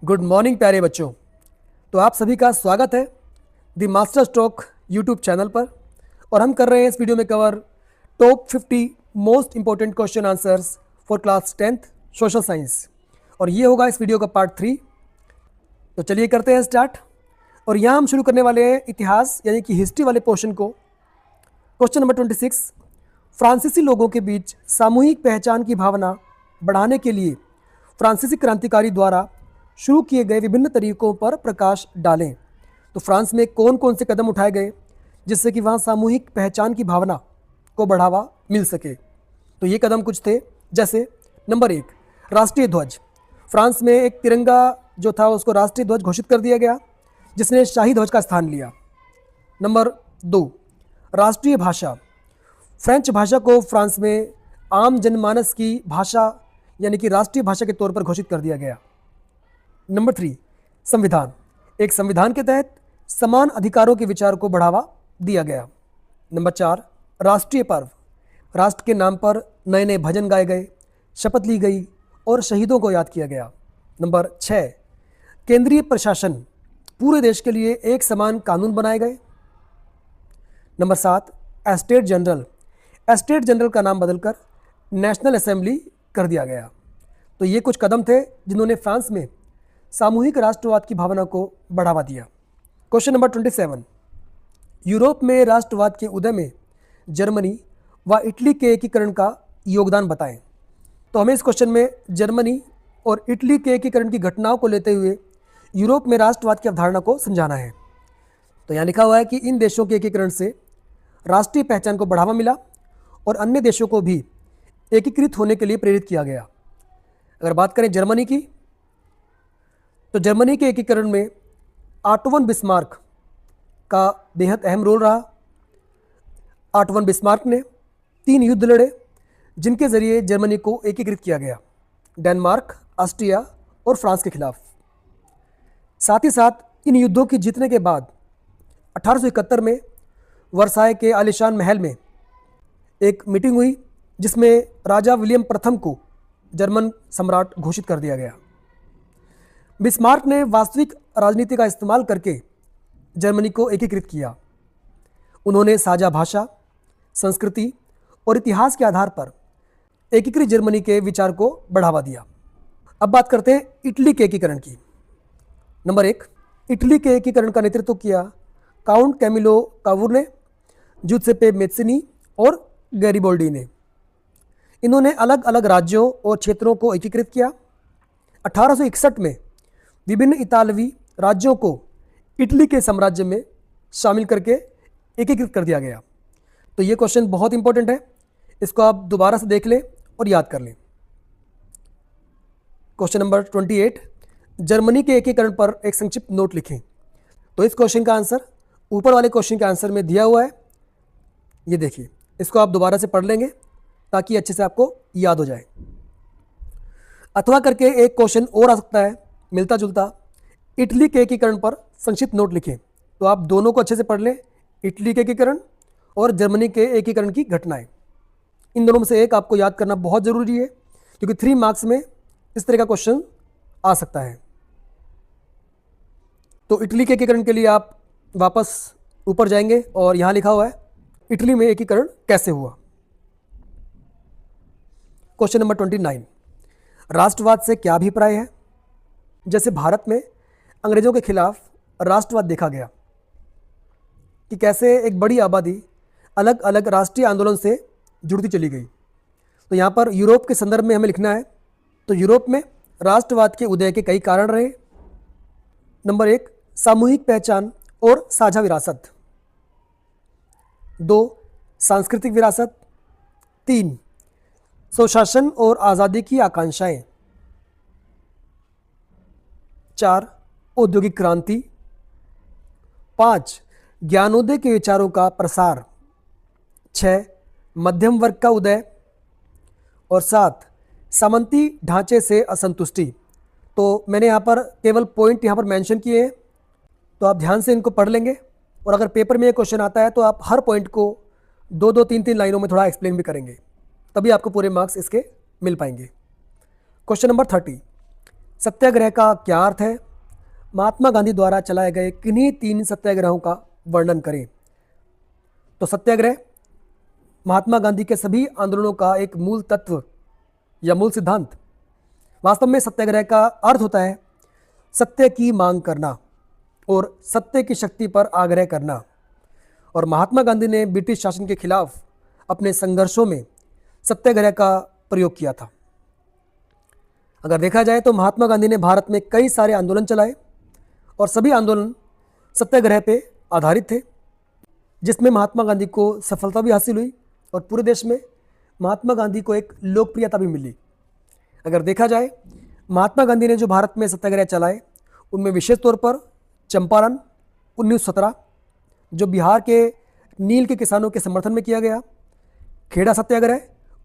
Good morning प्यारे बच्चों। तो आप सभी का स्वागत है the master stroke YouTube channel पर। और हम कर रहे हैं इस वीडियो में cover top 50 most important question answers for class 10th social science. और ये होगा इस वीडियो का पार्ट 3। तो चलिए करते हैं स्टार्ट। और यहाँ हम शुरू करने वाले हैं इतिहास यानी कि हिस्ट्री वाले पोर्शन को। क्वेश्चन नंबर 26, फ्रांसीसी लोगों के बीच सामूहिक पहचान की भावना बढ़ाने के लिए फ्रांसीसी क्रांतिकारी द्वारा शुरू किए गए विभिन्न तरीकों पर प्रकाश डालें। तो फ्रांस में कौन कौन से कदम उठाए गए जिससे कि वहाँ सामूहिक पहचान की भावना को बढ़ावा मिल सके। तो ये कदम कुछ थे, जैसे नंबर 1, राष्ट्रीय ध्वज। फ्रांस में एक तिरंगा जो था उसको राष्ट्रीय ध्वज घोषित कर दिया गया, जिसने शाही ध्वज का स्थान लिया। नंबर 2, राष्ट्रीय भाषा। फ्रेंच भाषा को फ्रांस में आम जनमानस की भाषा यानी कि राष्ट्रीय भाषा के तौर पर घोषित कर दिया गया। नंबर 3, संविधान। एक संविधान के तहत समान अधिकारों के विचार को बढ़ावा दिया गया। नंबर 4, राष्ट्रीय पर्व। राष्ट्र के नाम पर नए नए भजन गाए गए, शपथ ली गई और शहीदों को याद किया गया। नंबर 6, केंद्रीय प्रशासन। पूरे देश के लिए एक समान कानून बनाए गए। Number 7, estate general. Estate general का नाम बदलकर नेशनल असेंबली कर दिया गया। तो ये कुछ कदम थे जिन्होंने फ्रांस में सामूहिक राष्ट्रवाद की भावना को बढ़ावा दिया। क्वेश्चन नंबर 27, यूरोप में राष्ट्रवाद के उदय में जर्मनी व इटली के एकीकरण का योगदान बताएं। तो हमें इस क्वेश्चन में जर्मनी और इटली के एकीकरण की घटनाओं को लेते हुए यूरोप में राष्ट्रवाद की अवधारणा को समझाना है। तो यहाँ लिखा हुआ है कि इन देशों के एकीकरण से राष्ट्रीय पहचान को बढ़ावा मिला और अन्य देशों को भी एकीकृत होने के लिए प्रेरित किया गया। अगर बात करें जर्मनी की, तो जर्मनी के एकीकरण में ऑटो वन बिस्मार्क का बेहद अहम रोल रहा। ऑटो वन बिस्मार्क ने 3 युद्ध लड़े जिनके जरिए जर्मनी को एकीकृत किया गया, डेनमार्क, ऑस्ट्रिया और फ्रांस के खिलाफ। साथ ही साथ इन युद्धों की जीतने के बाद 1871 में वर्साय के आलीशान महल में एक मीटिंग हुई जिसमें राजा विलियम प्रथम को जर्मन सम्राट घोषित कर दिया गया। बिस्मार्क ने वास्तविक राजनीति का इस्तेमाल करके जर्मनी को एकीकृत किया। उन्होंने साझा भाषा, संस्कृति और इतिहास के आधार पर एकीकृत जर्मनी के विचार को बढ़ावा दिया। अब बात करते हैं इटली के एकीकरण की। नंबर 1, इटली के एकीकरण का नेतृत्व किया काउंट कैमिलो कावूर ने, जूसेप्पे मेत्सिनी और गैरिबोल्डी ने। इन्होंने अलग अलग राज्यों और क्षेत्रों को एकीकृत किया। 1861 में विभिन्न इतालवी राज्यों को इटली के साम्राज्य में शामिल करके एकीकृत कर दिया गया। तो ये क्वेश्चन बहुत इंपॉर्टेंट है, इसको आप दोबारा से देख लें और याद कर लें। क्वेश्चन नंबर 28, जर्मनी के एकीकरण पर एक संक्षिप्त नोट लिखें। तो इस क्वेश्चन का आंसर ऊपर वाले क्वेश्चन के आंसर में दिया हुआ है, ये देखिए। इसको आप दोबारा से पढ़ लेंगे ताकि अच्छे से आपको याद हो जाए। अथवा करके एक क्वेश्चन और आ सकता है मिलता जुलता, इटली के एकीकरण पर संक्षिप्त नोट लिखें। तो आप दोनों को अच्छे से पढ़ लें, इटली के एकीकरण और जर्मनी के एकीकरण की घटनाएं। इन दोनों में से एक आपको याद करना बहुत ज़रूरी है, क्योंकि 3 मार्क्स में इस तरह का क्वेश्चन आ सकता है। तो इटली के एकीकरण के लिए आप वापस ऊपर जाएंगे और यहाँ लिखा हुआ है इटली में एकीकरण कैसे हुआ। क्वेश्चन नंबर 29, राष्ट्रवाद से क्या अभिप्राय है। जैसे भारत में अंग्रेजों के खिलाफ राष्ट्रवाद देखा गया कि कैसे एक बड़ी आबादी अलग अलग राष्ट्रीय आंदोलन से जुड़ती चली गई। तो यहाँ पर यूरोप के संदर्भ में हमें लिखना है। तो यूरोप में राष्ट्रवाद के उदय के कई कारण रहे। नंबर 1, सामूहिक पहचान और साझा विरासत। 2, सांस्कृतिक विरासत। 3, स्वशासन और आज़ादी की आकांक्षाएं। 4, औद्योगिक क्रांति। 5, ज्ञानोदय के विचारों का प्रसार। 6, मध्यम वर्ग का उदय। और 7, सामंती ढांचे से असंतुष्टि। तो मैंने यहाँ पर केवल पॉइंट यहाँ पर मेंशन किए हैं, तो आप ध्यान से इनको पढ़ लेंगे। और अगर पेपर में ये क्वेश्चन आता है तो आप हर पॉइंट को 2-2, 3-3 लाइनों में थोड़ा एक्सप्लेन भी करेंगे, तभी आपको पूरे मार्क्स इसके मिल पाएंगे। क्वेश्चन नंबर 30, सत्याग्रह का क्या अर्थ है? महात्मा गांधी द्वारा चलाए गए किन्हीं 3 सत्याग्रहों का वर्णन करें। तो सत्याग्रह महात्मा गांधी के सभी आंदोलनों का एक मूल तत्व या मूल सिद्धांत। वास्तव में सत्याग्रह का अर्थ होता है सत्य की मांग करना और सत्य की शक्ति पर आग्रह करना। और महात्मा गांधी ने ब्रिटिश शासन के खिलाफ अपने संघर्षों में सत्याग्रह का प्रयोग किया था। अगर देखा जाए तो महात्मा गांधी ने भारत में कई सारे आंदोलन चलाए और सभी आंदोलन सत्याग्रह पे आधारित थे, जिसमें महात्मा गांधी को सफलता भी हासिल हुई और पूरे देश में महात्मा गांधी को एक लोकप्रियता भी मिली। अगर देखा जाए महात्मा गांधी ने जो भारत में सत्याग्रह चलाए उनमें विशेष तौर पर चंपारण 1917 जो बिहार के नील के किसानों के समर्थन में किया गया, खेड़ा सत्याग्रह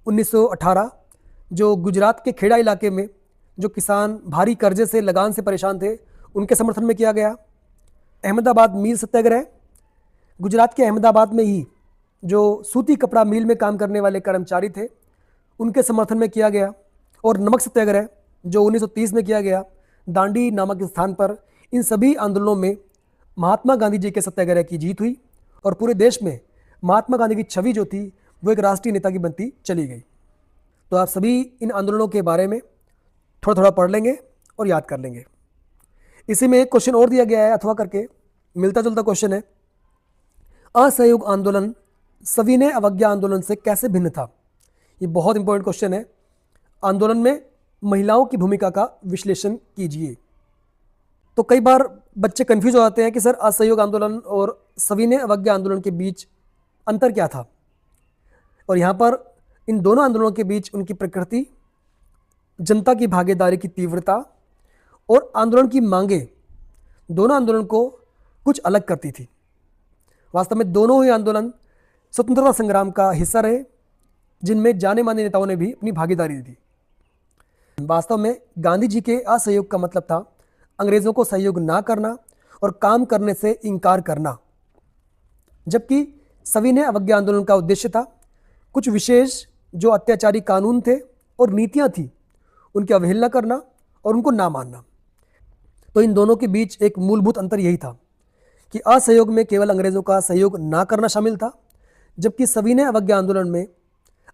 1918 जो गुजरात के खेड़ा इलाके में जो किसान भारी कर्जे से लगान से परेशान थे उनके समर्थन में किया गया, अहमदाबाद मिल सत्याग्रह गुजरात के अहमदाबाद में ही जो सूती कपड़ा मिल में काम करने वाले कर्मचारी थे उनके समर्थन में किया गया, और नमक सत्याग्रह जो 1930 में किया गया दांडी नामक स्थान पर। इन सभी आंदोलनों में महात्मा गांधी जी के सत्याग्रह की जीत हुई और पूरे देश में महात्मा गांधी की छवि जो थी वो एक राष्ट्रीय नेता की बनती चली गई। तो आप सभी इन आंदोलनों के बारे में थोड़ा थोड़ा पढ़ लेंगे और याद कर लेंगे। इसी में एक क्वेश्चन और दिया गया है अथवा करके, मिलता जुलता क्वेश्चन है, असहयोग आंदोलन सविनय अवज्ञा आंदोलन से कैसे भिन्न था? ये बहुत इंपॉर्टेंट क्वेश्चन है। आंदोलन में महिलाओं की भूमिका का विश्लेषण कीजिए। तो कई बार बच्चे कंफ्यूज हो जाते हैं कि सर असहयोग आंदोलन और सविनय अवज्ञा आंदोलन के बीच अंतर क्या था। और यहाँ पर इन दोनों आंदोलनों के बीच उनकी प्रकृति, जनता की भागीदारी की तीव्रता और आंदोलन की मांगे दोनों आंदोलन को कुछ अलग करती थी। वास्तव में दोनों ही आंदोलन स्वतंत्रता संग्राम का हिस्सा रहे, जिनमें जाने माने नेताओं ने भी अपनी भागीदारी दी। वास्तव में गांधी जी के असहयोग का मतलब था अंग्रेजों को सहयोग ना करना और काम करने से इनकार करना, जबकि सविनय अवज्ञा आंदोलन का उद्देश्य था कुछ विशेष जो अत्याचारी कानून थे और नीतियां थी उनकी अवहेलना करना और उनको ना मानना। तो इन दोनों के बीच एक मूलभूत अंतर यही था कि असहयोग में केवल अंग्रेजों का सहयोग ना करना शामिल था, जबकि सविनय अवज्ञा आंदोलन में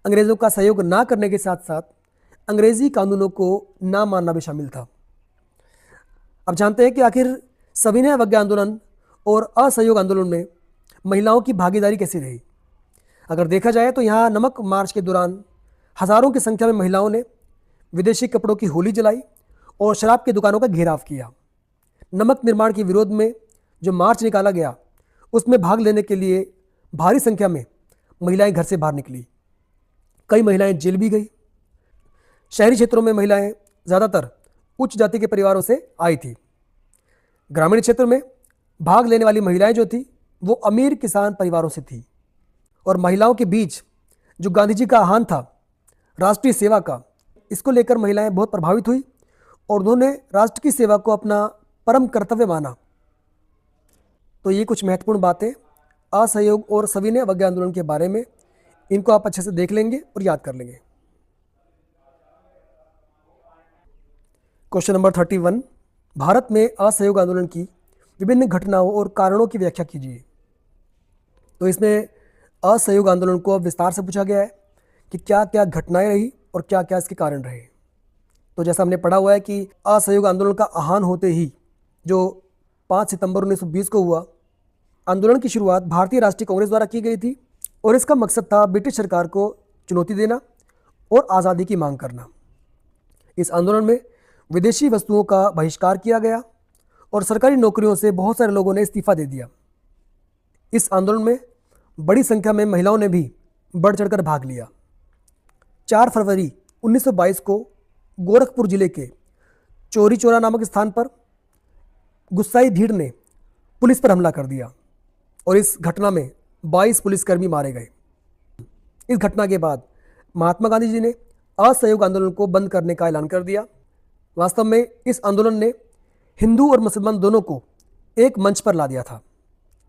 अंग्रेजों का सहयोग ना करने के साथ साथ अंग्रेजी कानूनों को ना मानना भी शामिल था। अब जानते हैं कि आखिर सविनय अवज्ञा आंदोलन और असहयोग आंदोलन में महिलाओं की भागीदारी कैसी रही। अगर देखा जाए तो यहाँ नमक मार्च के दौरान हज़ारों की संख्या में महिलाओं ने विदेशी कपड़ों की होली जलाई और शराब की दुकानों का घेराव किया। नमक निर्माण के विरोध में जो मार्च निकाला गया उसमें भाग लेने के लिए भारी संख्या में महिलाएं घर से बाहर निकली। कई महिलाएं जेल भी गई। शहरी क्षेत्रों में महिलाएं ज़्यादातर उच्च जाति के परिवारों से आई थी। ग्रामीण क्षेत्र में भाग लेने वाली महिलाएं जो थी वो अमीर किसान परिवारों से थी। और महिलाओं के बीच जो गांधी जी का आह्वान था राष्ट्रीय सेवा का, इसको लेकर महिलाएं बहुत प्रभावित हुई और उन्होंने राष्ट्र की सेवा को अपना परम कर्तव्य माना। तो ये कुछ महत्वपूर्ण बातें असहयोग और सविनय अवज्ञा आंदोलन के बारे में, इनको आप अच्छे से देख लेंगे और याद कर लेंगे। क्वेश्चन नंबर 31, भारत में असहयोग आंदोलन की विभिन्न घटनाओं और कारणों की व्याख्या कीजिए। तो इसमें असहयोग आंदोलन को अब विस्तार से पूछा गया है कि क्या क्या घटनाएं रही और क्या क्या इसके कारण रहे। तो जैसा हमने पढ़ा हुआ है कि असहयोग आंदोलन का आह्वान होते ही जो 5 सितंबर 1920 को हुआ, आंदोलन की शुरुआत भारतीय राष्ट्रीय कांग्रेस द्वारा की गई थी और इसका मकसद था ब्रिटिश सरकार को चुनौती देना और आज़ादी की मांग करना। इस आंदोलन में विदेशी वस्तुओं का बहिष्कार किया गया और सरकारी नौकरियों से बहुत सारे लोगों ने इस्तीफा दे दिया। इस आंदोलन में बड़ी संख्या में महिलाओं ने भी बढ़ चढ़कर भाग लिया। 4 फरवरी 1922 को गोरखपुर जिले के चौरी चौरा नामक स्थान पर गुस्साई भीड़ ने पुलिस पर हमला कर दिया और इस घटना में 22 पुलिसकर्मी मारे गए। इस घटना के बाद महात्मा गांधी जी ने असहयोग आंदोलन को बंद करने का ऐलान कर दिया। वास्तव में इस आंदोलन ने हिंदू और मुसलमान दोनों को एक मंच पर ला दिया था।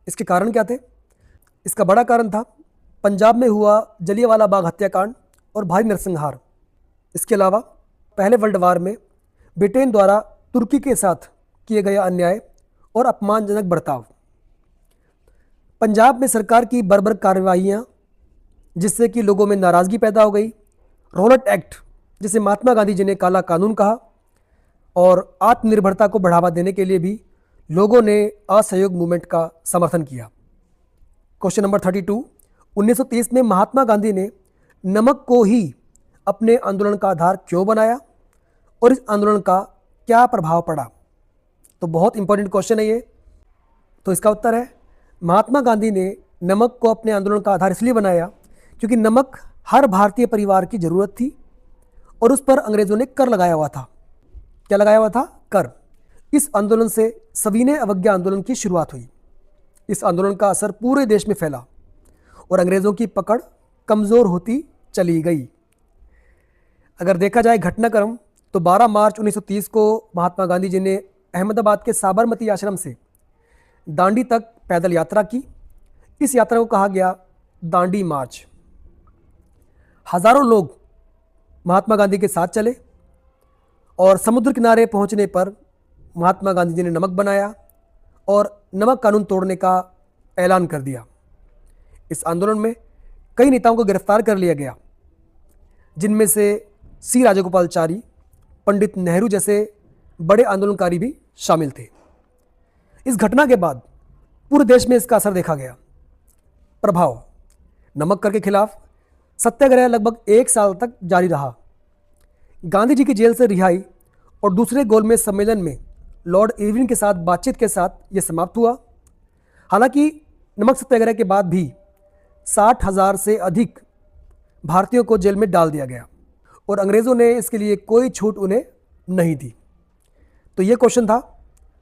इसके कारण क्या थे? इसका बड़ा कारण था पंजाब में हुआ जलियांवाला बाग हत्याकांड और भारी नरसंहार। इसके अलावा पहले वर्ल्ड वार में ब्रिटेन द्वारा तुर्की के साथ किए गए अन्याय और अपमानजनक बर्ताव, पंजाब में सरकार की बर्बर कार्रवाइयाँ जिससे कि लोगों में नाराज़गी पैदा हो गई, रॉलेट एक्ट जिसे महात्मा गांधी जी ने काला कानून कहा, और आत्मनिर्भरता को बढ़ावा देने के लिए भी लोगों ने असहयोग मूवमेंट का समर्थन किया। क्वेश्चन नंबर 32, 1930 में महात्मा गांधी ने नमक को ही अपने आंदोलन का आधार क्यों बनाया और इस आंदोलन का क्या प्रभाव पड़ा? तो बहुत इंपॉर्टेंट क्वेश्चन है ये। तो इसका उत्तर है, महात्मा गांधी ने नमक को अपने आंदोलन का आधार इसलिए बनाया क्योंकि नमक हर भारतीय परिवार की ज़रूरत थी और उस पर अंग्रेज़ों ने कर लगाया हुआ था। क्या लगाया हुआ था? कर। इस आंदोलन से सविनय अवज्ञा आंदोलन की शुरुआत हुई। इस आंदोलन का असर पूरे देश में फैला और अंग्रेज़ों की पकड़ कमज़ोर होती चली गई। अगर देखा जाए घटनाक्रम, तो 12 मार्च 1930 को महात्मा गांधी जी ने अहमदाबाद के साबरमती आश्रम से दांडी तक पैदल यात्रा की। इस यात्रा को कहा गया दांडी मार्च। हजारों लोग महात्मा गांधी के साथ चले और समुद्र किनारे पहुंचने पर महात्मा गांधी जी ने नमक बनाया और नमक कानून तोड़ने का ऐलान कर दिया। इस आंदोलन में कई नेताओं को गिरफ्तार कर लिया गया, जिनमें से सी राजगोपालचारी, पंडित नेहरू जैसे बड़े आंदोलनकारी भी शामिल थे। इस घटना के बाद पूरे देश में इसका असर देखा गया। प्रभाव, नमक कर के खिलाफ सत्याग्रह लगभग 1 साल तक जारी रहा। गांधी जी की जेल से रिहाई और दूसरे गोलमेज सम्मेलन में लॉर्ड इरविन के साथ बातचीत के साथ यह समाप्त हुआ। हालांकि नमक सत्याग्रह के बाद भी 60,000 से अधिक भारतीयों को जेल में डाल दिया गया और अंग्रेज़ों ने इसके लिए कोई छूट उन्हें नहीं दी। तो ये क्वेश्चन था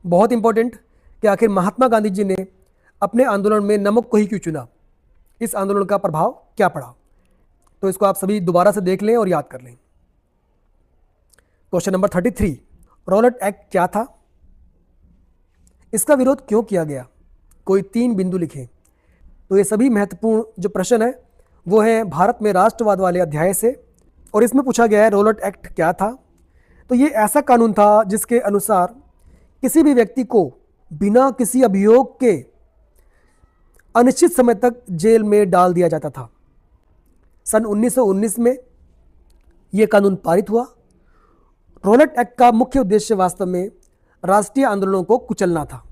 बहुत इंपॉर्टेंट कि आखिर महात्मा गांधी जी ने अपने आंदोलन में नमक को ही क्यों चुना, इस आंदोलन का प्रभाव क्या पड़ा। तो इसको आप सभी दोबारा से देख लें और याद कर लें। क्वेश्चन नंबर 33, रॉलेट एक्ट क्या था, इसका विरोध क्यों किया गया, कोई 3 बिंदु लिखें। तो ये सभी महत्वपूर्ण जो प्रश्न है वो है भारत में राष्ट्रवाद वाले अध्याय से, और इसमें पूछा गया है रॉलेट एक्ट क्या था। तो ये ऐसा कानून था जिसके अनुसार किसी भी व्यक्ति को बिना किसी अभियोग के अनिश्चित समय तक जेल में डाल दिया जाता था। सन 1919 में यह कानून पारित हुआ। रॉलेट एक्ट का मुख्य उद्देश्य वास्तव में राष्ट्रीय आंदोलनों को कुचलना था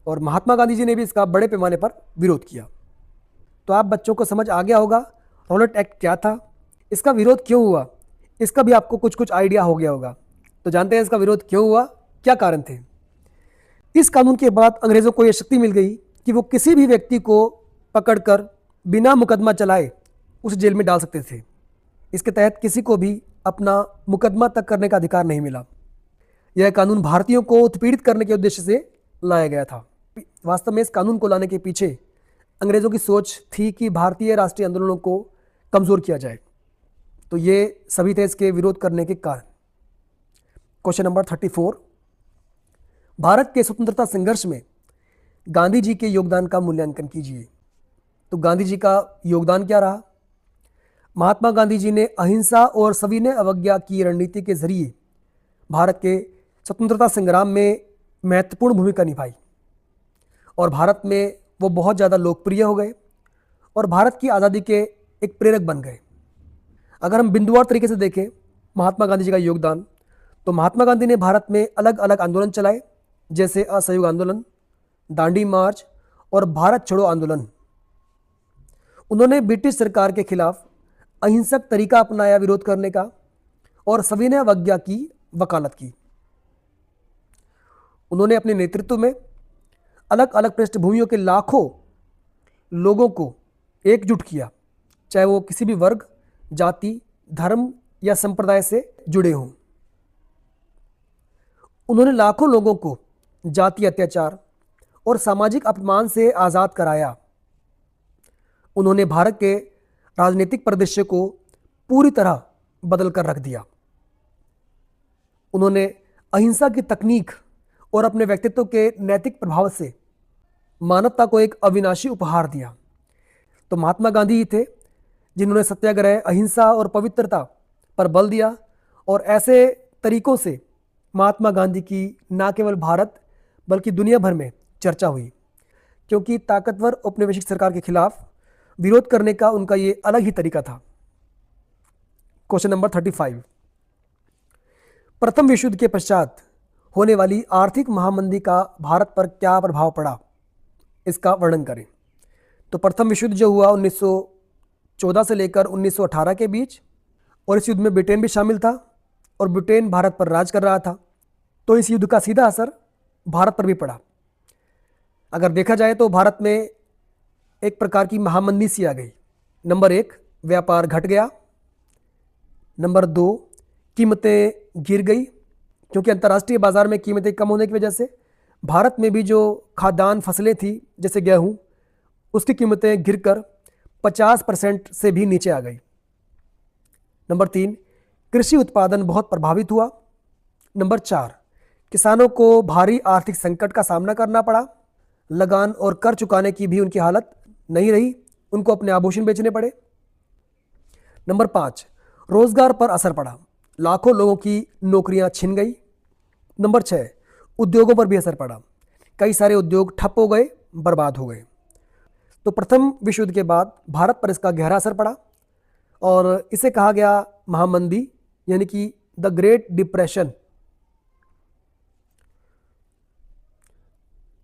और महात्मा गांधी जी ने भी इसका बड़े पैमाने पर विरोध किया। तो आप बच्चों को समझ आ गया होगा रॉलेट एक्ट क्या था, इसका विरोध क्यों हुआ, इसका भी आपको कुछ कुछ आइडिया हो गया होगा। तो जानते हैं इसका विरोध क्यों हुआ, क्या कारण थे। इस कानून के बाद अंग्रेज़ों को यह शक्ति मिल गई कि वो किसी भी व्यक्ति को पकड़कर बिना मुकदमा चलाए उस जेल में डाल सकते थे। इसके तहत किसी को भी अपना मुकदमा तक करने का अधिकार नहीं मिला। यह कानून भारतीयों को उत्पीड़ित करने के उद्देश्य से लाया गया था। वास्तव में इस कानून को लाने के पीछे अंग्रेज़ों की सोच थी कि भारतीय राष्ट्रीय आंदोलनों को कमज़ोर किया जाए। तो ये सभी थे इसके विरोध करने के कारण। क्वेश्चन नंबर 34, भारत के स्वतंत्रता संघर्ष में गांधी जी के योगदान का मूल्यांकन कीजिए। तो गांधी जी का योगदान क्या रहा। महात्मा गांधी जी ने अहिंसा और सविनय अवज्ञा की रणनीति के जरिए भारत के स्वतंत्रता संग्राम में महत्वपूर्ण भूमिका निभाई और भारत में वो बहुत ज़्यादा लोकप्रिय हो गए और भारत की आज़ादी के एक प्रेरक बन गए। अगर हम बिंदुवार तरीके से देखें महात्मा गांधी जी का योगदान, तो महात्मा गांधी ने भारत में अलग अलग आंदोलन चलाए, जैसे असहयोग आंदोलन, दांडी मार्च और भारत छोड़ो आंदोलन। उन्होंने ब्रिटिश सरकार के खिलाफ अहिंसक तरीका अपनाया विरोध करने का और सविनय अवज्ञा की वकालत की। उन्होंने अपने नेतृत्व में अलग अलग पृष्ठभूमियों के लाखों लोगों को एकजुट किया, चाहे वो किसी भी वर्ग, जाति, धर्म या संप्रदाय से जुड़े हों। उन्होंने लाखों लोगों को जातीय अत्याचार और सामाजिक अपमान से आज़ाद कराया। उन्होंने भारत के राजनीतिक परिदृश्य को पूरी तरह बदल कर रख दिया। उन्होंने अहिंसा की तकनीक और अपने व्यक्तित्व के नैतिक प्रभाव से मानवता को एक अविनाशी उपहार दिया। तो महात्मा गांधी ही थे जिन्होंने सत्याग्रह, अहिंसा और पवित्रता पर बल दिया और ऐसे तरीकों से महात्मा गांधी की न केवल भारत बल्कि दुनिया भर में चर्चा हुई, क्योंकि ताकतवर औपनिवेशिक सरकार के खिलाफ विरोध करने का उनका ये अलग ही तरीका था। क्वेश्चन नंबर 35, प्रथम विश्व युद्ध के पश्चात होने वाली आर्थिक महामंदी का भारत पर क्या प्रभाव पड़ा, इसका वर्णन करें। तो प्रथम विश्व युद्ध जो हुआ 1914 से लेकर 1918 के बीच, और इस युद्ध में ब्रिटेन भी शामिल था और ब्रिटेन भारत पर राज कर रहा था, तो इस युद्ध का सीधा असर भारत पर भी पड़ा। अगर देखा जाए तो भारत में एक प्रकार की महामंदी सी आ गई। नंबर 1, व्यापार घट गया। नंबर 2, कीमतें गिर गई, क्योंकि अंतर्राष्ट्रीय बाजार में कीमतें कम होने की वजह से भारत में भी जो खाद्यान्न फसलें थी जैसे गेहूं, उसकी कीमतें गिरकर 50% से भी नीचे आ गई। नंबर 3, कृषि उत्पादन बहुत प्रभावित हुआ। नंबर 4, किसानों को भारी आर्थिक संकट का सामना करना पड़ा। लगान और कर चुकाने की भी उनकी हालत नहीं रही, उनको अपने आभूषण बेचने पड़े। नंबर 5, रोजगार पर असर पड़ा, लाखों लोगों की नौकरियां छिन गई। नंबर 6, उद्योगों पर भी असर पड़ा, कई सारे उद्योग ठप हो गए, बर्बाद हो गए। तो प्रथम विश्व युद्ध के बाद भारत पर इसका गहरा असर पड़ा और इसे कहा गया महामंदी, यानी कि द ग्रेट डिप्रेशन।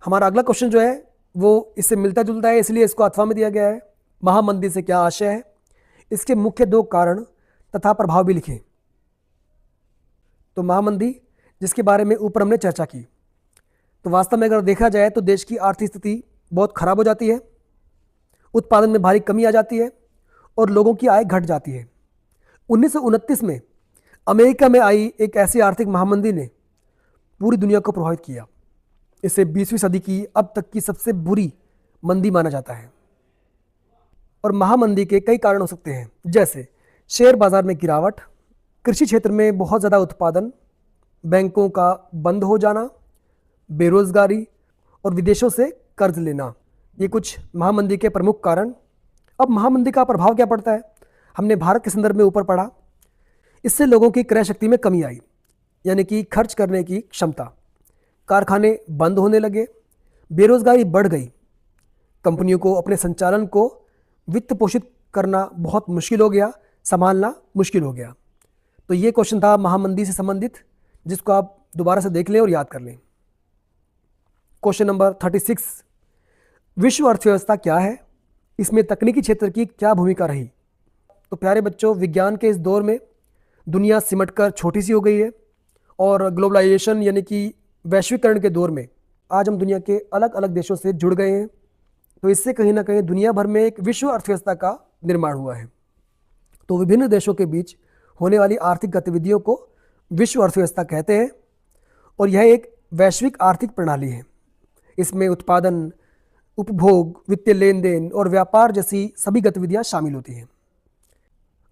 हमारा अगला क्वेश्चन जो है वो इससे मिलता जुलता है, इसलिए इसको अथवा में दिया गया है। महामंदी से क्या आशय है, इसके मुख्य 2 कारण तथा प्रभाव भी लिखें। तो महामंदी, जिसके बारे में ऊपर हमने चर्चा की, तो वास्तव में अगर देखा जाए तो देश की आर्थिक स्थिति बहुत खराब हो जाती है, उत्पादन में भारी कमी आ जाती है और लोगों की आय घट जाती है। 1929 में अमेरिका में आई एक ऐसी आर्थिक महामंदी ने पूरी दुनिया को प्रभावित किया। इसे 20वीं सदी की अब तक की सबसे बुरी मंदी माना जाता है। और महामंदी के कई कारण हो सकते हैं, जैसे शेयर बाजार में गिरावट, कृषि क्षेत्र में बहुत ज़्यादा उत्पादन, बैंकों का बंद हो जाना, बेरोजगारी और विदेशों से कर्ज लेना। ये कुछ महामंदी के प्रमुख कारण। अब महामंदी का प्रभाव क्या पड़ता है, हमने भारत के संदर्भ में ऊपर पढ़ा। इससे लोगों की क्रय शक्ति में कमी आई, यानी कि खर्च करने की क्षमता। कारखाने बंद होने लगे, बेरोजगारी बढ़ गई, कंपनियों को अपने संचालन को वित्त पोषित करना बहुत मुश्किल हो गया, संभालना मुश्किल हो गया। तो ये क्वेश्चन था महामंदी से संबंधित, जिसको आप दोबारा से देख लें और याद कर लें। क्वेश्चन नंबर 36, विश्व अर्थव्यवस्था क्या है, इसमें तकनीकी क्षेत्र की क्या भूमिका रही। तो प्यारे बच्चों, विज्ञान के इस दौर में दुनिया सिमटकर छोटी सी हो गई है और ग्लोबलाइजेशन यानी कि वैश्वीकरण के दौर में आज हम दुनिया के अलग अलग देशों से जुड़ गए हैं। तो इससे कहीं ना कहीं दुनिया भर में एक विश्व अर्थव्यवस्था का निर्माण हुआ है। तो विभिन्न देशों के बीच होने वाली आर्थिक गतिविधियों को विश्व अर्थव्यवस्था कहते हैं और यह एक वैश्विक आर्थिक प्रणाली है। इसमें उत्पादन, उपभोग, वित्तीय लेन देन और व्यापार जैसी सभी गतिविधियां शामिल होती हैं।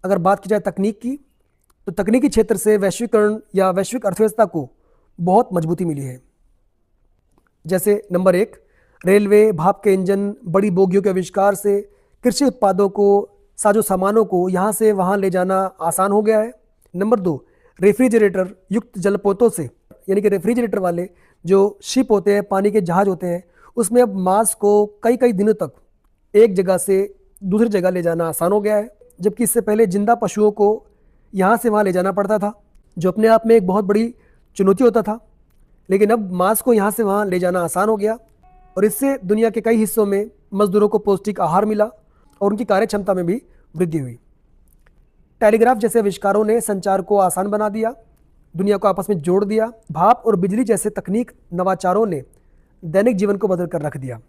अगर बात की जाए तकनीक की, तो तकनीकी क्षेत्र से वैश्वीकरण या वैश्विक अर्थव्यवस्था को बहुत मजबूती मिली है। जैसे नंबर 1, रेलवे, भाप के इंजन, बड़ी बोगियों के आविष्कार से कृषि उत्पादों को, साजो सामानों को यहाँ से वहाँ ले जाना आसान हो गया है। नंबर 2, रेफ्रिजरेटर युक्त जलपोतों से, यानी कि रेफ्रिजरेटर वाले जो शिप होते हैं, पानी के जहाज होते हैं, उसमें अब मांस को कई कई दिनों तक एक जगह से दूसरी जगह ले जाना आसान हो गया है, जबकि इससे पहले जिंदा पशुओं को यहाँ से वहाँ ले जाना पड़ता था, जो अपने आप में एक बहुत बड़ी चुनौती होता था। लेकिन अब मांस को यहाँ से वहाँ ले जाना आसान हो गया और इससे दुनिया के कई हिस्सों में मजदूरों को पौष्टिक आहार मिला और उनकी कार्य क्षमता में भी वृद्धि हुई। टेलीग्राफ जैसे आविष्कारों ने संचार को आसान बना दिया, दुनिया को आपस में जोड़ दिया। भाप और बिजली जैसे तकनीक नवाचारों ने दैनिक जीवन को बदल कर रख दिया।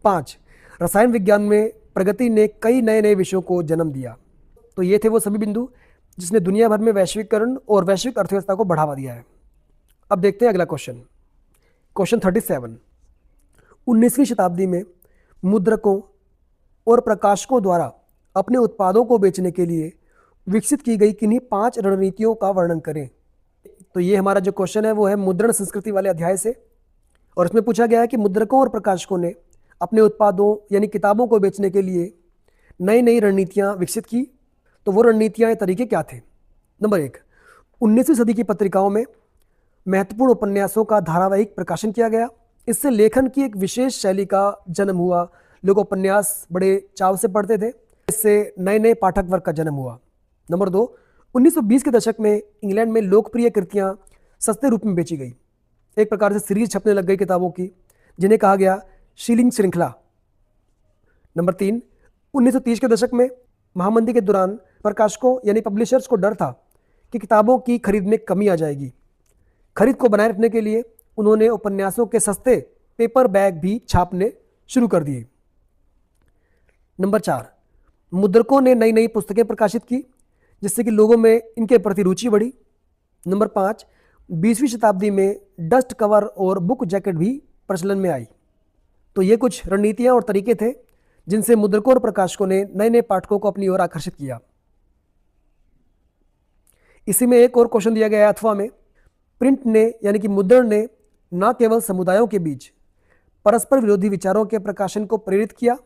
5, रसायन विज्ञान में प्रगति ने कई नए नए विषयों को जन्म दिया। तो ये थे वो सभी बिंदु जिसने दुनिया भर में वैश्वीकरण और वैश्विक अर्थव्यवस्था को बढ़ावा दिया है। अब देखते हैं अगला क्वेश्चन। क्वेश्चन 37, 19वीं शताब्दी में मुद्रकों और प्रकाशकों द्वारा अपने उत्पादों को बेचने के लिए विकसित की गई किन्हीं 5 रणनीतियों का वर्णन करें। तो ये हमारा जो क्वेश्चन है वो है मुद्रण संस्कृति वाले अध्याय से, और इसमें पूछा गया है कि मुद्रकों और प्रकाशकों ने अपने उत्पादों यानी किताबों को बेचने के लिए नई नई रणनीतियाँ विकसित की। तो वो रणनीतियाँ, तरीके क्या थे। नंबर 1, 19वीं सदी की पत्रिकाओं में महत्वपूर्ण उपन्यासों का धारावाहिक प्रकाशन किया गया। इससे लेखन की एक विशेष शैली का जन्म हुआ। लोग उपन्यास बड़े चाव से पढ़ते थे। इससे नए नए पाठक वर्ग का जन्म हुआ। नंबर 2, 1920 के दशक में इंग्लैंड में लोकप्रिय कृतियां सस्ते रूप में बेची गई। एक प्रकार से सीरीज छपने लग गई किताबों की, जिन्हें कहा गया शीलिंग श्रृंखला। नंबर 3, 1930 के दशक में महामंदी के दौरान प्रकाशकों यानी पब्लिशर्स को डर था कि किताबों की खरीद में कमी आ जाएगी। खरीद को बनाए रखने के लिए उन्होंने उपन्यासों के सस्ते पेपर बैग भी छापने शुरू कर दिए। नंबर 4, मुद्रकों ने नई नई पुस्तकें प्रकाशित की, जिससे कि लोगों में इनके प्रति रुचि बढ़ी। नंबर 5, 20वीं शताब्दी में डस्ट कवर और बुक जैकेट भी प्रचलन में आई। तो ये कुछ रणनीतियां और तरीके थे जिनसे मुद्रकों और प्रकाशकों ने नए नए पाठकों को अपनी ओर आकर्षित किया। इसी में एक और क्वेश्चन दिया गया है अथवा में, प्रिंट ने यानी कि मुद्रण ने न केवल समुदायों के बीच परस्पर विरोधी विचारों के प्रकाशन को प्रेरित किया,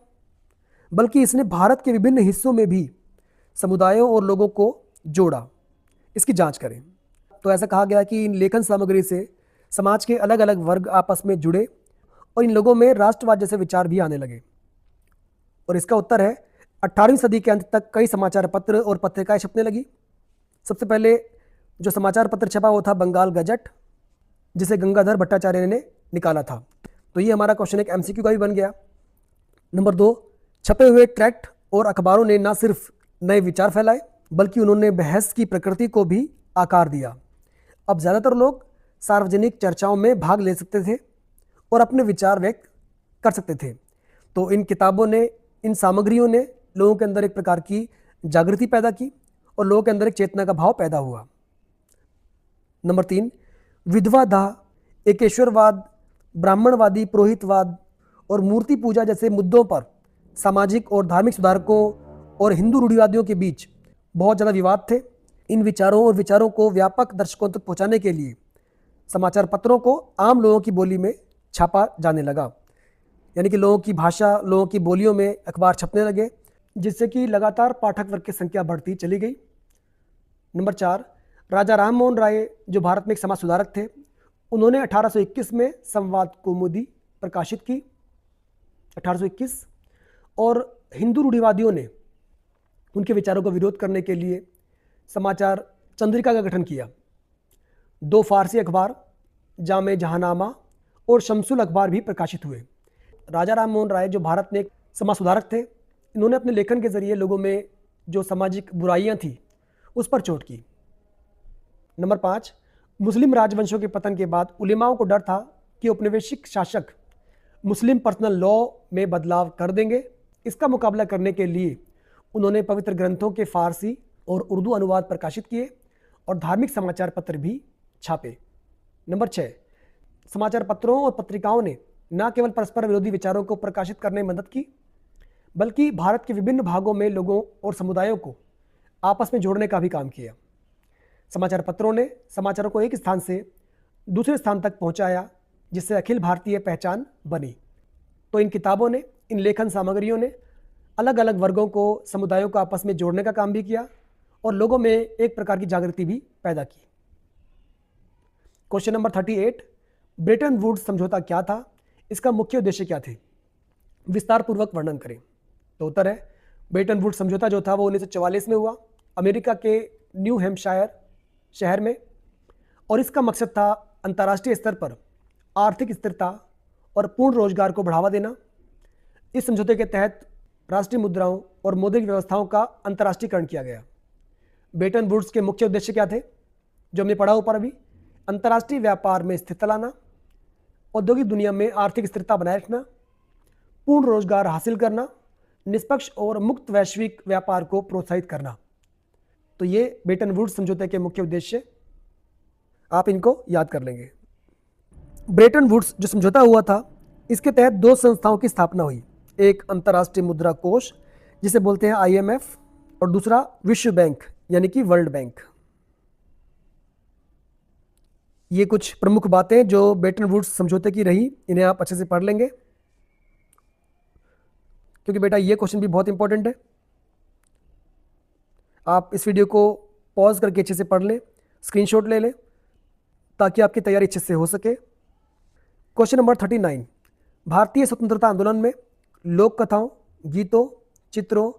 बल्कि इसने भारत के विभिन्न हिस्सों में भी समुदायों और लोगों को जोड़ा। इसकी जांच करें। तो ऐसा कहा गया कि इन लेखन सामग्री से समाज के अलग अलग वर्ग आपस में जुड़े और इन लोगों में राष्ट्रवाद जैसे विचार भी आने लगे। और इसका उत्तर है 18वीं सदी के अंत तक कई समाचार पत्र और पत्रिकाएं छपने लगी। सबसे पहले जो समाचार पत्र छपा वो था बंगाल गजट, जिसे गंगाधर भट्टाचार्य ने निकाला था। तो ये हमारा क्वेश्चन एक एमसीक्यू का भी बन गया। नंबर 2, छपे हुए ट्रैक्ट और अखबारों ने न सिर्फ नए विचार फैलाए, बल्कि उन्होंने बहस की प्रकृति को भी आकार दिया। अब ज़्यादातर लोग सार्वजनिक चर्चाओं में भाग ले सकते थे और अपने विचार व्यक्त कर सकते थे। तो इन किताबों ने, इन सामग्रियों ने लोगों के अंदर एक प्रकार की जागृति पैदा की और लोगों के अंदर एक चेतना का भाव पैदा हुआ। नंबर 3, विधवा दाह, एकेश्वरवाद, ब्राह्मणवादी पुरोहितवाद और मूर्ति पूजा जैसे मुद्दों पर सामाजिक और धार्मिक सुधारकों और हिंदू रूढ़िवादियों के बीच बहुत ज़्यादा विवाद थे। इन विचारों को व्यापक दर्शकों तक पहुंचाने के लिए समाचार पत्रों को आम लोगों की बोली में छापा जाने लगा, यानी कि लोगों की भाषा, लोगों की बोलियों में अखबार छपने लगे, जिससे कि लगातार पाठक वर्ग की संख्या बढ़ती चली गई। नंबर 4, राजा राम मोहन राय जो भारत में एक समाज सुधारक थे, उन्होंने 1821 में संवाद कौमुदी प्रकाशित की, 1821। और हिंदू रूढ़िवादियों ने उनके विचारों का विरोध करने के लिए समाचार चंद्रिका का गठन किया। 2 फारसी अखबार, जामे जहानामा और शमसुल अखबार भी प्रकाशित हुए। राजा राम मोहन राय जो भारत में एक समाज सुधारक थे, इन्होंने अपने लेखन के जरिए लोगों में जो सामाजिक बुराइयां थी उस पर चोट की। नंबर 5, मुस्लिम राजवंशों के पतन के बाद उलेमाओं को डर था कि औपनिवेशिक शासक मुस्लिम पर्सनल लॉ में बदलाव कर देंगे। इसका मुकाबला करने के लिए उन्होंने पवित्र ग्रंथों के फारसी और उर्दू अनुवाद प्रकाशित किए और धार्मिक समाचार पत्र भी छापे। नंबर 6, समाचार पत्रों और पत्रिकाओं ने न केवल परस्पर विरोधी विचारों को प्रकाशित करने में मदद की, बल्कि भारत के विभिन्न भागों में लोगों और समुदायों को आपस में जोड़ने का भी काम किया। समाचार पत्रों ने समाचारों को एक स्थान से दूसरे स्थान तक पहुंचाया, जिससे अखिल भारतीय पहचान बनी। तो इन किताबों ने, इन लेखन सामग्रियों ने अलग अलग वर्गों को, समुदायों को आपस में जोड़ने का काम भी किया और लोगों में एक प्रकार की जागृति भी पैदा की। क्वेश्चन नंबर 38, ब्रेटन वुड्स समझौता क्या था, इसका मुख्य उद्देश्य क्या थे, विस्तार पूर्वक वर्णन करें। तो उत्तर है, ब्रेटन वुड्स समझौता जो था वो 1944 में हुआ, अमेरिका के न्यू हैम्पशायर शहर में, और इसका मकसद था अंतर्राष्ट्रीय स्तर पर आर्थिक स्थिरता और पूर्ण रोजगार को बढ़ावा देना। इस समझौते के तहत राष्ट्रीय मुद्राओं और मौद्रिक व्यवस्थाओं का अंतर्राष्ट्रीयकरण किया गया। ब्रेटन वुड्स के मुख्य उद्देश्य क्या थे, जो हमने पढ़ा ऊपर अभी, अंतर्राष्ट्रीय व्यापार में स्थिरता लाना, औद्योगिक दुनिया में आर्थिक स्थिरता बनाए रखना, पूर्ण रोजगार हासिल करना, निष्पक्ष और मुक्त वैश्विक व्यापार को प्रोत्साहित करना। तो ये ब्रेटन वुड्स समझौते के मुख्य उद्देश्य, आप इनको याद कर लेंगे। ब्रेटन वुड्स जो समझौता हुआ था, इसके तहत 2 संस्थाओं की स्थापना हुई। एक अंतर्राष्ट्रीय मुद्रा कोष जिसे बोलते हैं IMF, और दूसरा विश्व बैंक यानी कि वर्ल्ड बैंक। ये कुछ प्रमुख बातें जो ब्रेटन वुड्स समझौते की रही, इन्हें आप अच्छे से पढ़ लेंगे, क्योंकि बेटा ये क्वेश्चन भी बहुत इंपॉर्टेंट है। आप इस वीडियो को पॉज करके अच्छे से पढ़ लें, स्क्रीनशॉट ले लें, ताकि आपकी तैयारी अच्छे से हो सके। क्वेश्चन नंबर 39, भारतीय स्वतंत्रता आंदोलन में लोक कथाओं, गीतों, चित्रों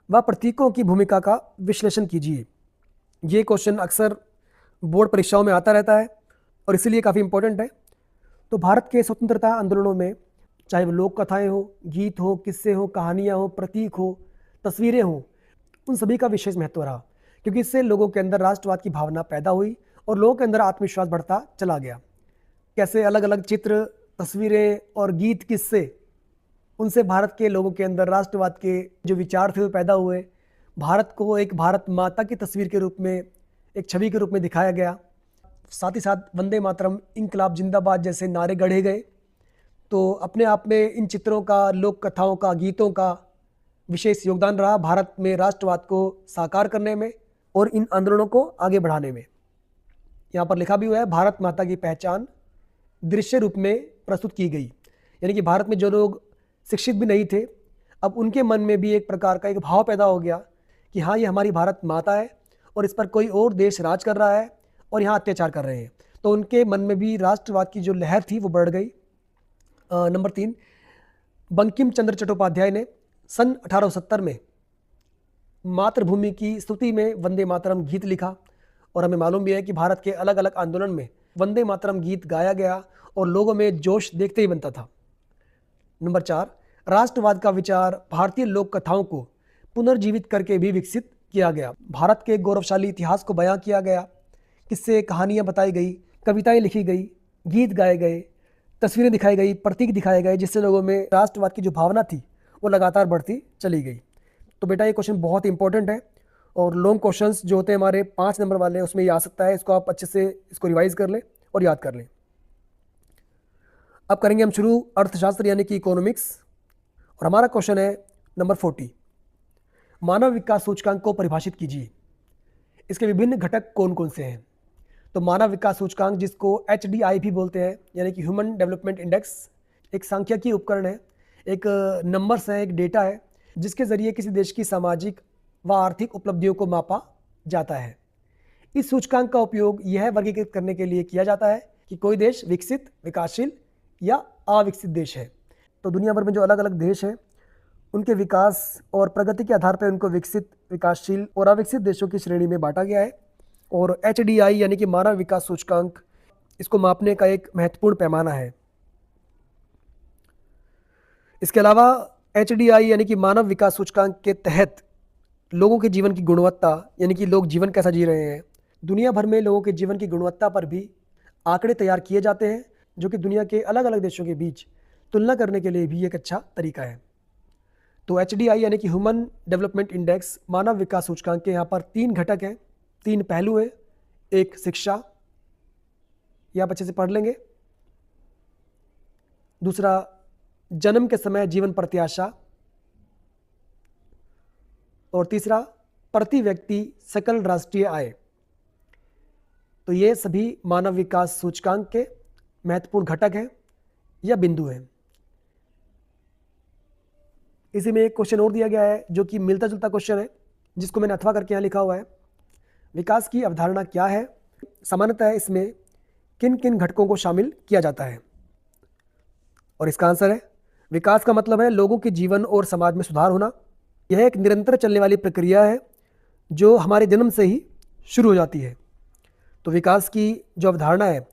व प्रतीकों की भूमिका का विश्लेषण कीजिए। ये क्वेश्चन अक्सर बोर्ड परीक्षाओं में आता रहता है और इसीलिए काफ़ी इंपॉर्टेंट है। तो भारत के स्वतंत्रता आंदोलनों में चाहे वो लोक कथाएँ हो, गीत हो, किस्से हो, कहानियाँ हो, प्रतीक हो, तस्वीरें हों, उन सभी का विशेष महत्व रहा, क्योंकि इससे लोगों के अंदर राष्ट्रवाद की भावना पैदा हुई और लोगों के अंदर आत्मविश्वास बढ़ता चला गया। कैसे अलग अलग चित्र, तस्वीरें और गीत, किस्से, उनसे भारत के लोगों के अंदर राष्ट्रवाद के जो विचार थे वो पैदा हुए। भारत को एक भारत माता की तस्वीर के रूप में, एक छवि के रूप में दिखाया गया। साथ ही साथ वंदे मातरम, इंकलाब जिंदाबाद जैसे नारे गढ़े गए। तो अपने आप में इन चित्रों का, लोक कथाओं का, गीतों का विशेष योगदान रहा भारत में राष्ट्रवाद को साकार करने में और इन आंदोलनों को आगे बढ़ाने में। यहाँ पर लिखा भी हुआ है, भारत माता की पहचान दृश्य रूप में प्रस्तुत की गई। यानी कि भारत में जो लोग शिक्षित भी नहीं थे, अब उनके मन में भी एक प्रकार का एक भाव पैदा हो गया कि हाँ, ये हमारी भारत माता है और इस पर कोई और देश राज कर रहा है और यहाँ अत्याचार कर रहे हैं। तो उनके मन में भी राष्ट्रवाद की जो लहर थी वो बढ़ गई। नंबर 3, बंकिम चंद्र चट्टोपाध्याय ने सन 1870 में मातृभूमि की स्तुति में वंदे मातरम गीत लिखा और हमें मालूम भी है कि भारत के अलग अलग आंदोलन में वंदे मातरम गीत गाया गया और लोगों में जोश देखते ही बनता था। नंबर 4, राष्ट्रवाद का विचार भारतीय लोक कथाओं को पुनर्जीवित करके भी विकसित किया गया। भारत के गौरवशाली इतिहास को बयां किया गया, किससे कहानियां बताई गई, कविताएं लिखी गई, गीत गाए गए, तस्वीरें दिखाई गई, प्रतीक दिखाए गए, जिससे लोगों में राष्ट्रवाद की जो भावना थी वो लगातार बढ़ती चली गई। तो बेटा ये क्वेश्चन बहुत इंपॉर्टेंट है और लॉन्ग क्वेश्चंस जो होते हैं हमारे 5 नंबर वाले, उसमें ये आ सकता है। इसको आप अच्छे से इसको रिवाइज कर लें और याद कर लें। अब करेंगे हम शुरू अर्थशास्त्र यानी कि इकोनॉमिक्स, और हमारा क्वेश्चन है नंबर 40, मानव विकास सूचकांक को परिभाषित कीजिए। इसके विभिन्न घटक कौन कौन से हैं? तो मानव विकास सूचकांक, जिसको HDI भी बोलते हैं, यानी कि ह्यूमन डेवलपमेंट इंडेक्स, एक सांख्यिकीय उपकरण है, एक नंबर्स है, एक डेटा है, जिसके ज़रिए किसी देश की सामाजिक व आर्थिक उपलब्धियों को मापा जाता है। इस सूचकांक का उपयोग यह वर्गीकृत करने के लिए किया जाता है कि कोई देश विकसित, विकासशील या अविकसित देश है। तो दुनिया भर में जो अलग अलग देश हैं, उनके विकास और प्रगति के आधार पर उनको विकसित, विकासशील और अविकसित देशों की श्रेणी में बांटा गया है। और HDI यानी कि मानव विकास सूचकांक, इसको मापने का एक महत्वपूर्ण पैमाना है। इसके अलावा HDI यानी कि मानव विकास सूचकांक के तहत लोगों के जीवन की गुणवत्ता, यानी कि लोग जीवन कैसा जी रहे हैं, दुनिया भर में लोगों के जीवन की गुणवत्ता पर भी आंकड़े तैयार किए जाते हैं, जो कि दुनिया के अलग अलग देशों के बीच तुलना करने के लिए भी एक अच्छा तरीका है। तो HDI यानी कि ह्यूमन डेवलपमेंट इंडेक्स, मानव विकास सूचकांक के यहाँ पर 3 घटक हैं, 3 पहलू हैं। एक शिक्षा, ये आप अच्छे से पढ़ लेंगे। दूसरा, जन्म के समय जीवन प्रत्याशा। और तीसरा, प्रति व्यक्ति सकल राष्ट्रीय आय। तो ये सभी मानव विकास सूचकांक के महत्वपूर्ण घटक हैं या बिंदु हैं। इसी में एक क्वेश्चन और दिया गया है जो कि मिलता जुलता क्वेश्चन है, जिसको मैंने अथवा करके यहाँ लिखा हुआ है। विकास की अवधारणा क्या है? सामान्यतः इसमें किन किन घटकों को शामिल किया जाता है? और इसका आंसर है, विकास का मतलब है लोगों के जीवन और समाज में सुधार होना। यह एक निरंतर चलने वाली प्रक्रिया है जो हमारे जन्म से ही शुरू हो जाती है। तो विकास की जो अवधारणा है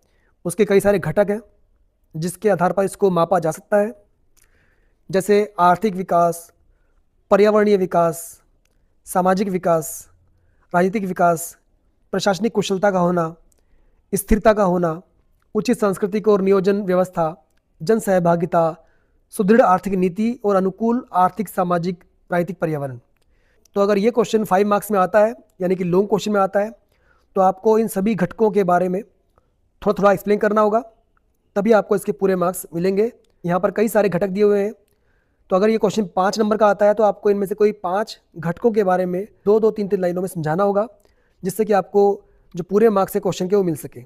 उसके कई सारे घटक हैं जिसके आधार पर इसको मापा जा सकता है, जैसे आर्थिक विकास, पर्यावरणीय विकास, सामाजिक विकास, राजनीतिक विकास, प्रशासनिक कुशलता का होना, स्थिरता का होना, उचित सांस्कृतिक और नियोजन व्यवस्था, जन सहभागिता, सुदृढ़ आर्थिक नीति और अनुकूल आर्थिक, सामाजिक, राजनीतिक पर्यावरण। तो अगर ये क्वेश्चन 5 मार्क्स में आता है, यानी कि लॉन्ग क्वेश्चन में आता है, तो आपको इन सभी घटकों के बारे में थोड़ा थोड़ा एक्सप्लेन करना होगा, तभी आपको इसके पूरे मार्क्स मिलेंगे। यहाँ पर कई सारे घटक दिए हुए हैं, तो अगर ये क्वेश्चन 5 नंबर का आता है तो आपको इनमें से कोई 5 घटकों के बारे में 2-2, 3-3 लाइनों में समझाना होगा, जिससे कि आपको जो पूरे मार्क्स है क्वेश्चन के वो मिल सके।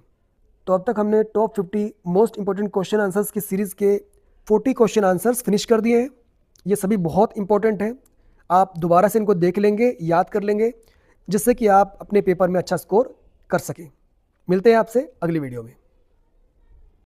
तो अब तक हमने top 50 most important question answers की सीरीज़ के 40 क्वेश्चन आंसर्स फिनिश कर दिए हैं। ये सभी बहुत इंपॉर्टेंट हैं, आप दोबारा से इनको देख लेंगे, याद कर लेंगे, जिससे कि आप अपने पेपर में अच्छा स्कोर कर सकें। मिलते हैं आपसे अगली वीडियो में।